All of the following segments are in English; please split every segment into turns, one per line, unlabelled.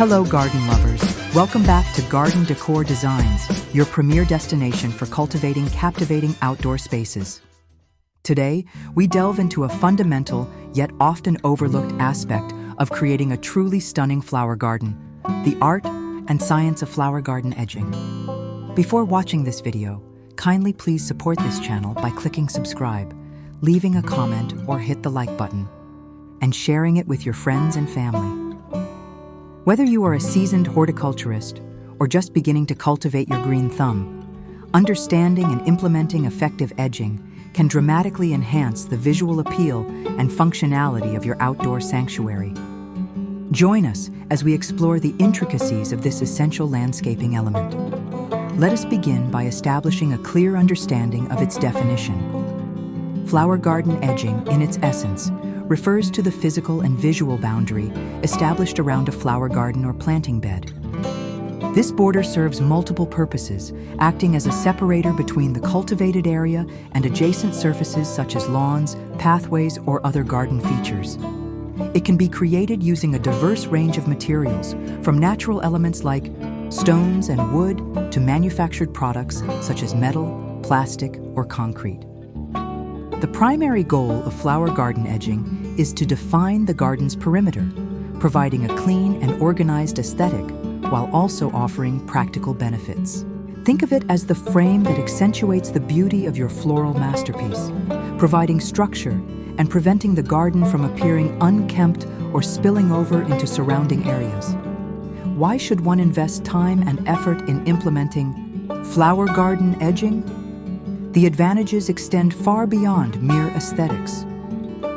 Hello, garden lovers. Welcome back to Garden Decor Designs, your premier destination for cultivating captivating outdoor spaces. Today, we delve into a fundamental, yet often overlooked aspect of creating a truly stunning flower garden, the art and science of flower garden edging. Before watching this video, kindly please support this channel by clicking subscribe, leaving a comment or hit the like button, and sharing it with your friends and family. Whether you are a seasoned horticulturist or just beginning to cultivate your green thumb, understanding and implementing effective edging can dramatically enhance the visual appeal and functionality of your outdoor sanctuary. Join us as we explore the intricacies of this essential landscaping element. Let us begin by establishing a clear understanding of its definition. Flower garden edging, in its essence, refers to the physical and visual boundary established around a flower garden or planting bed. This border serves multiple purposes, acting as a separator between the cultivated area and adjacent surfaces such as lawns, pathways, or other garden features. It can be created using a diverse range of materials, from natural elements like stones and wood to manufactured products such as metal, plastic, or concrete. The primary goal of flower garden edging is to define the garden's perimeter, providing a clean and organized aesthetic while also offering practical benefits. Think of it as the frame that accentuates the beauty of your floral masterpiece, providing structure and preventing the garden from appearing unkempt or spilling over into surrounding areas. Why should one invest time and effort in implementing flower garden edging? The advantages extend far beyond mere aesthetics.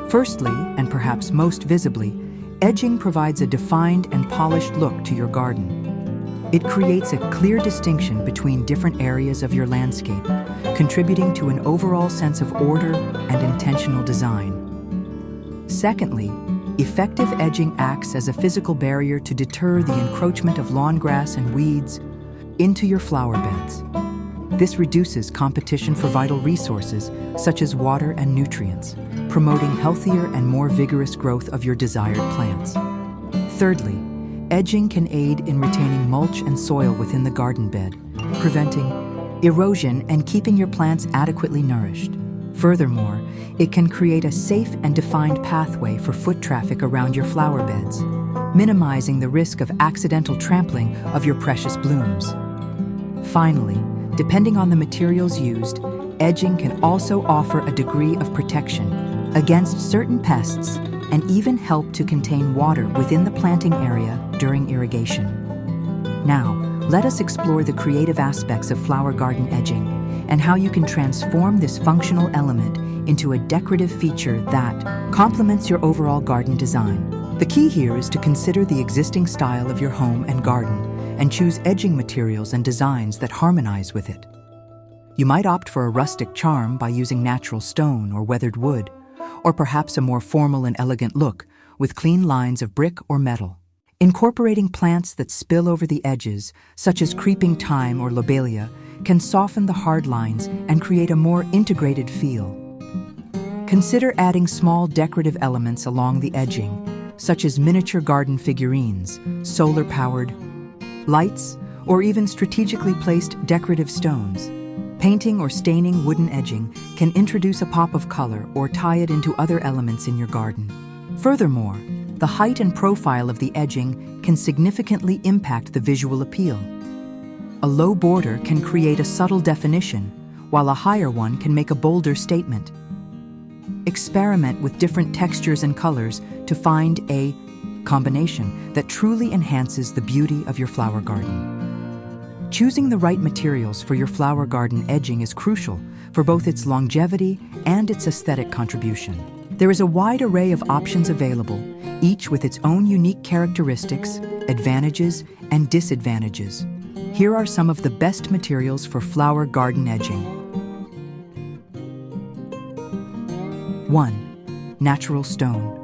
Firstly, and perhaps most visibly, edging provides a defined and polished look to your garden. It creates a clear distinction between different areas of your landscape, contributing to an overall sense of order and intentional design. Secondly, effective edging acts as a physical barrier to deter the encroachment of lawn grass and weeds into your flower beds. This reduces competition for vital resources, such as water and nutrients, promoting healthier and more vigorous growth of your desired plants. Thirdly, edging can aid in retaining mulch and soil within the garden bed, preventing erosion and keeping your plants adequately nourished. Furthermore, it can create a safe and defined pathway for foot traffic around your flower beds, minimizing the risk of accidental trampling of your precious blooms. Finally, depending on the materials used, edging can also offer a degree of protection against certain pests and even help to contain water within the planting area during irrigation. Now, let us explore the creative aspects of flower garden edging and how you can transform this functional element into a decorative feature that complements your overall garden design. The key here is to consider the existing style of your home and garden and choose edging materials and designs that harmonize with it. You might opt for a rustic charm by using natural stone or weathered wood, or perhaps a more formal and elegant look with clean lines of brick or metal. Incorporating plants that spill over the edges, such as creeping thyme or lobelia, can soften the hard lines and create a more integrated feel. Consider adding small decorative elements along the edging, such as miniature garden figurines, solar-powered lights, or even strategically placed decorative stones. Painting or staining wooden edging can introduce a pop of color or tie it into other elements in your garden. Furthermore, the height and profile of the edging can significantly impact the visual appeal. A low border can create a subtle definition, while a higher one can make a bolder statement. Experiment with different textures and colors to find a combination that truly enhances the beauty of your flower garden. Choosing the right materials for your flower garden edging is crucial for both its longevity and its aesthetic contribution. There is a wide array of options available, each with its own unique characteristics, advantages, and disadvantages. Here are some of the best materials for flower garden edging. 1. Natural stone.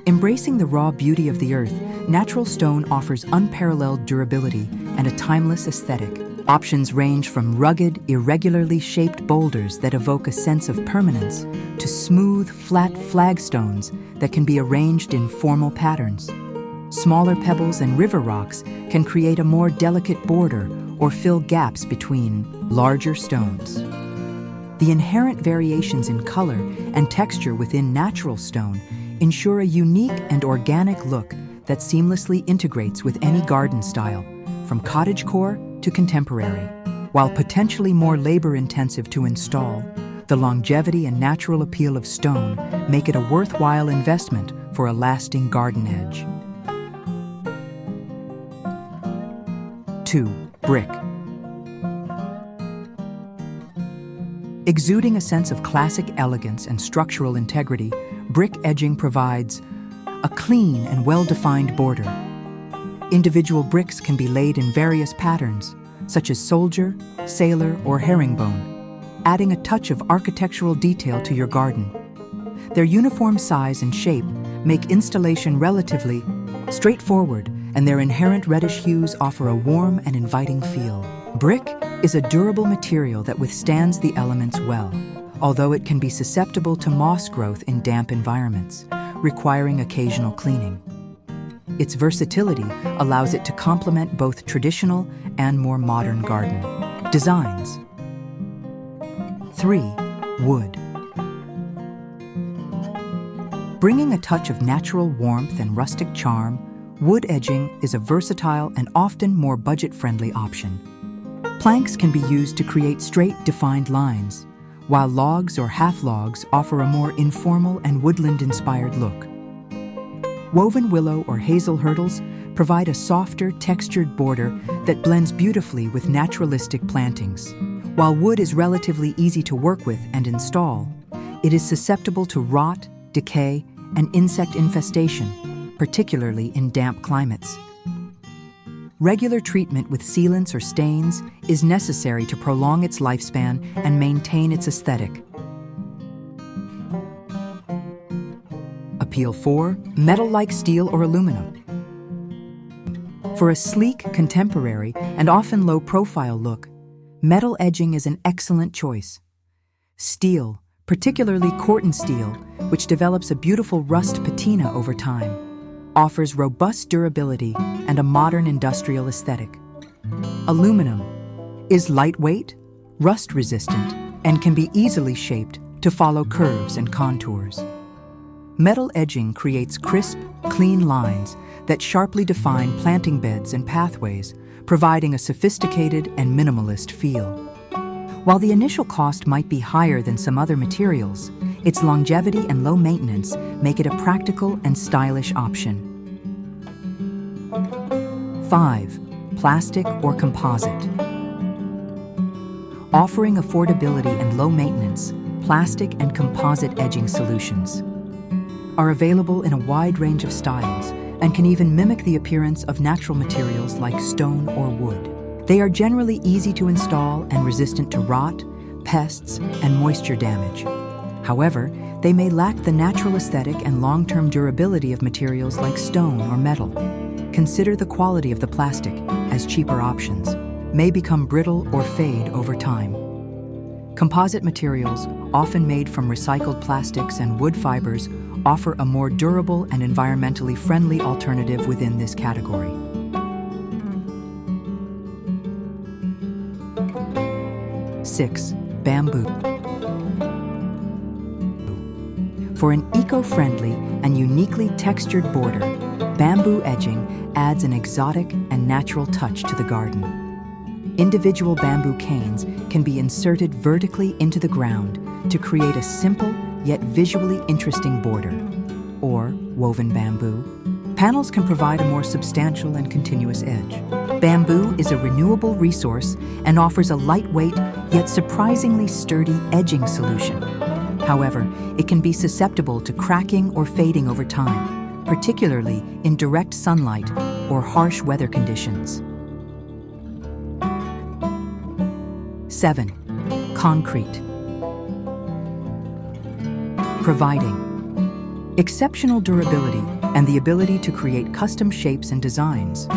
Embracing the raw beauty of the earth, natural stone offers unparalleled durability and a timeless aesthetic. Options range from rugged, irregularly shaped boulders that evoke a sense of permanence to smooth, flat flagstones that can be arranged in formal patterns. Smaller pebbles and river rocks can create a more delicate border or fill gaps between larger stones. The inherent variations in color and texture within natural stone ensure a unique and organic look that seamlessly integrates with any garden style, from cottagecore to contemporary. While potentially more labor-intensive to install, the longevity and natural appeal of stone make it a worthwhile investment for a lasting garden edge. 2. Brick. Exuding a sense of classic elegance and structural integrity, brick edging provides a clean and well-defined border. Individual bricks can be laid in various patterns, such as soldier, sailor, or herringbone, adding a touch of architectural detail to your garden. Their uniform size and shape make installation relatively straightforward, and their inherent reddish hues offer a warm and inviting feel. Brick is a durable material that withstands the elements well, although it can be susceptible to moss growth in damp environments, requiring occasional cleaning. Its versatility allows it to complement both traditional and more modern garden designs. 3. Wood. Bringing a touch of natural warmth and rustic charm, wood edging is a versatile and often more budget-friendly option. Planks can be used to create straight, defined lines, while logs or half-logs offer a more informal and woodland-inspired look. Woven willow or hazel hurdles provide a softer, textured border that blends beautifully with naturalistic plantings. While wood is relatively easy to work with and install, it is susceptible to rot, decay, and insect infestation, particularly in damp climates. Regular treatment with sealants or stains is necessary to prolong its lifespan and maintain its aesthetic. Appeal 4. Metal-like steel or aluminum. For a sleek, contemporary, and often low-profile look, metal edging is an excellent choice. Steel, particularly Corten steel, which develops a beautiful rust patina over time, offers robust durability and a modern industrial aesthetic. Aluminum is lightweight, rust-resistant, and can be easily shaped to follow curves and contours. Metal edging creates crisp, clean lines that sharply define planting beds and pathways, providing a sophisticated and minimalist feel. While the initial cost might be higher than some other materials, its longevity and low maintenance make it a practical and stylish option. 5. Plastic or composite. Offering affordability and low maintenance, plastic and composite edging solutions are available in a wide range of styles and can even mimic the appearance of natural materials like stone or wood. They are generally easy to install and resistant to rot, pests, and moisture damage. However, they may lack the natural aesthetic and long-term durability of materials like stone or metal. Consider the quality of the plastic, as cheaper options may become brittle or fade over time. Composite materials, often made from recycled plastics and wood fibers, offer a more durable and environmentally friendly alternative within this category. 6. Bamboo. For an eco-friendly and uniquely textured border, bamboo edging adds an exotic and natural touch to the garden. Individual bamboo canes can be inserted vertically into the ground to create a simple yet visually interesting border. Or woven bamboo. Panels can provide a more substantial and continuous edge. Bamboo is a renewable resource and offers a lightweight yet surprisingly sturdy edging solution. However, it can be susceptible to cracking or fading over time, particularly in direct sunlight or harsh weather conditions. 7. Concrete. Providing exceptional durability and the ability to create custom shapes and designs,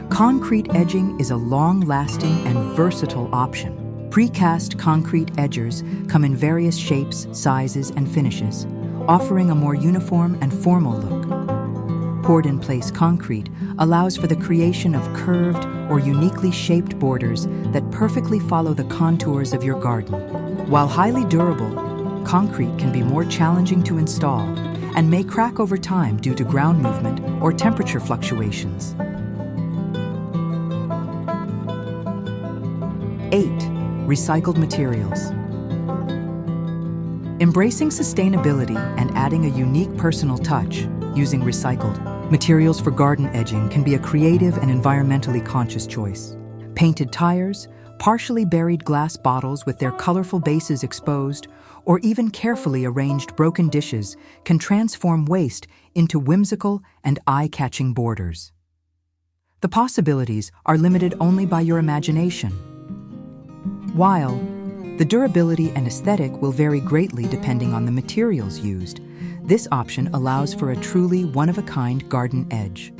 concrete edging is a long-lasting and versatile option. Precast concrete edgers come in various shapes, sizes, and finishes, offering a more uniform and formal look. Poured-in-place concrete allows for the creation of curved or uniquely shaped borders that perfectly follow the contours of your garden. While highly durable, concrete can be more challenging to install and may crack over time due to ground movement or temperature fluctuations. 8. Recycled materials. Embracing sustainability and adding a unique personal touch using recycled materials for garden edging can be a creative and environmentally conscious choice. Painted tires, partially buried glass bottles with their colorful bases exposed, or even carefully arranged broken dishes can transform waste into whimsical and eye-catching borders. The possibilities are limited only by your imagination. While the durability and aesthetic will vary greatly depending on the materials used, this option allows for a truly one-of-a-kind garden edge.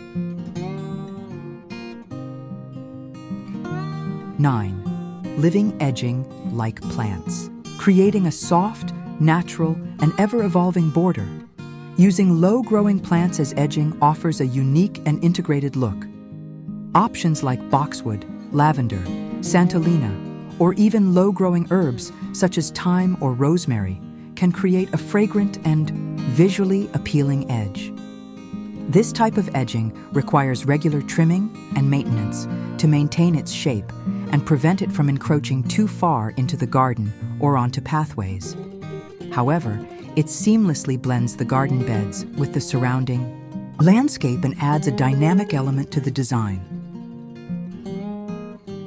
9. Living edging like plants. Creating a soft, natural, and ever-evolving border. Using low-growing plants as edging offers a unique and integrated look. Options like boxwood, lavender, santolina, or even low-growing herbs such as thyme or rosemary can create a fragrant and visually appealing edge. This type of edging requires regular trimming and maintenance to maintain its shape and prevent it from encroaching too far into the garden or onto pathways. However, it seamlessly blends the garden beds with the surrounding landscape and adds a dynamic element to the design.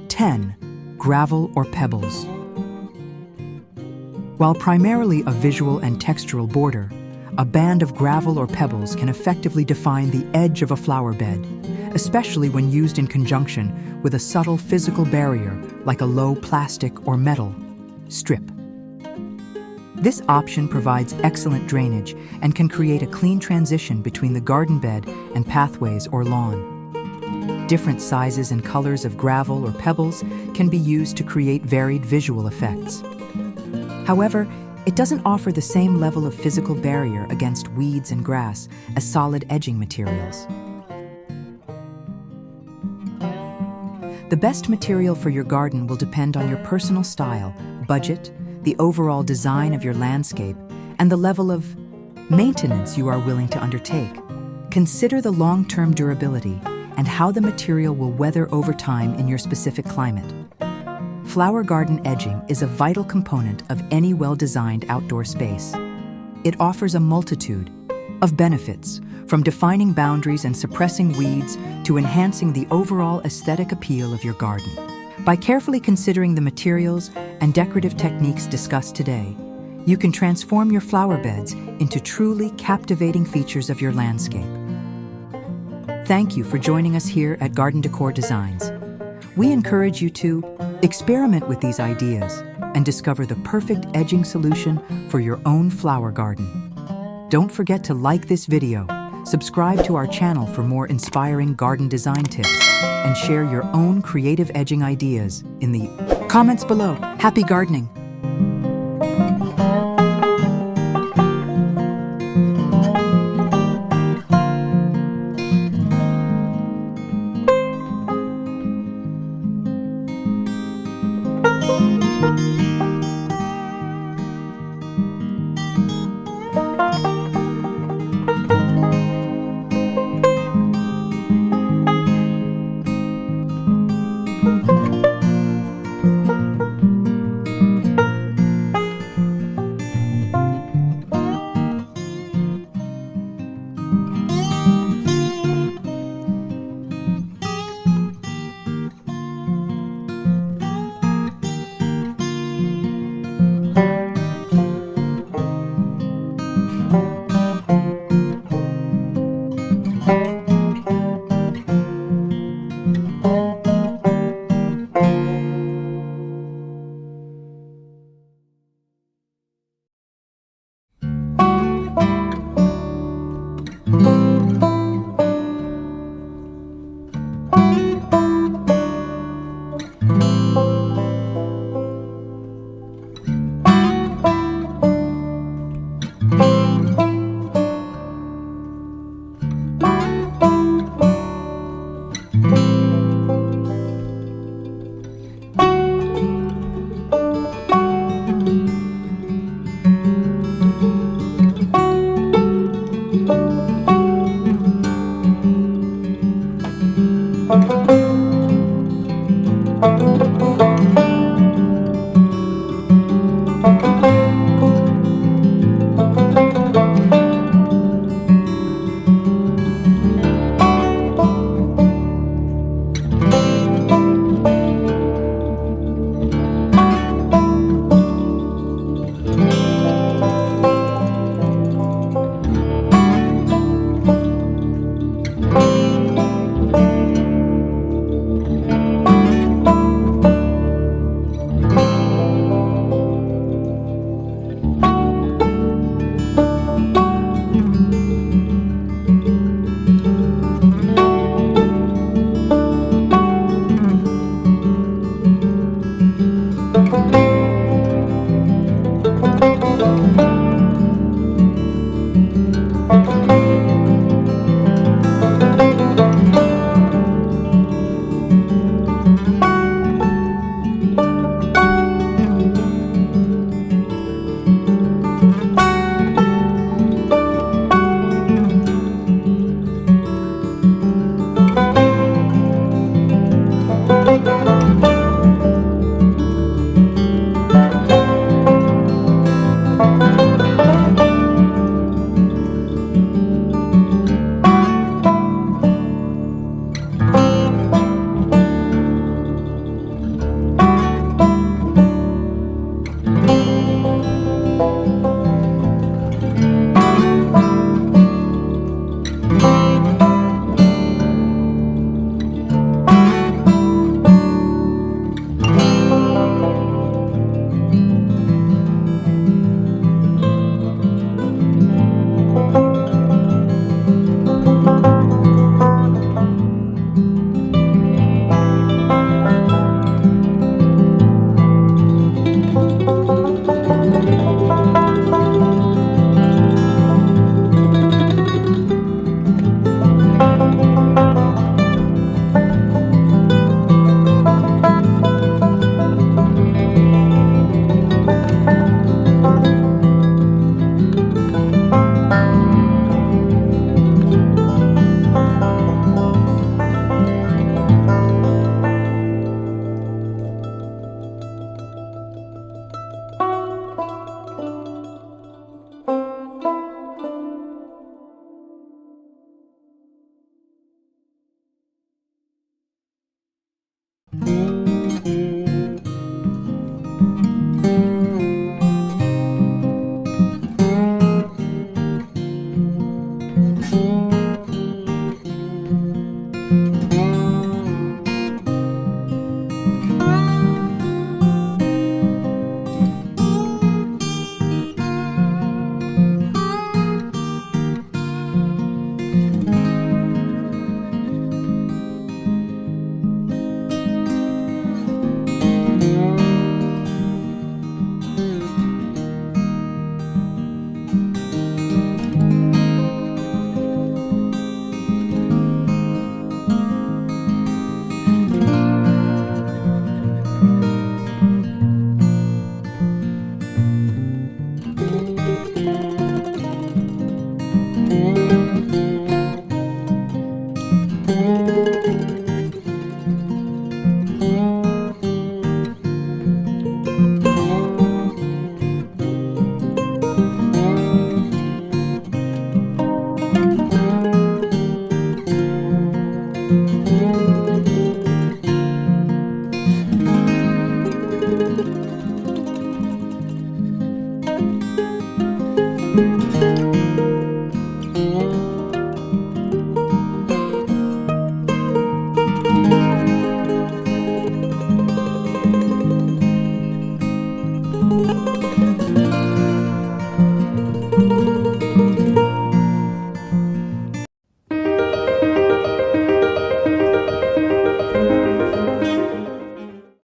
10. Gravel or pebbles. While primarily a visual and textural border, a band of gravel or pebbles can effectively define the edge of a flower bed, especially when used in conjunction with a subtle physical barrier like a low plastic or metal strip. This option provides excellent drainage and can create a clean transition between the garden bed and pathways or lawn. Different sizes and colors of gravel or pebbles can be used to create varied visual effects. However, it doesn't offer the same level of physical barrier against weeds and grass as solid edging materials. The best material for your garden will depend on your personal style, budget, the overall design of your landscape, and the level of maintenance you are willing to undertake. Consider the long-term durability and how the material will weather over time in your specific climate. Flower garden edging is a vital component of any well-designed outdoor space. It offers a multitude of benefits, from defining boundaries and suppressing weeds to enhancing the overall aesthetic appeal of your garden. By carefully considering the materials and decorative techniques discussed today, you can transform your flower beds into truly captivating features of your landscape. Thank you for joining us here at Garden Decor Designs. We encourage you to experiment with these ideas and discover the perfect edging solution for your own flower garden. Don't forget to like this video, subscribe to our channel for more inspiring garden design tips, and share your own creative edging ideas in the comments below. Happy gardening!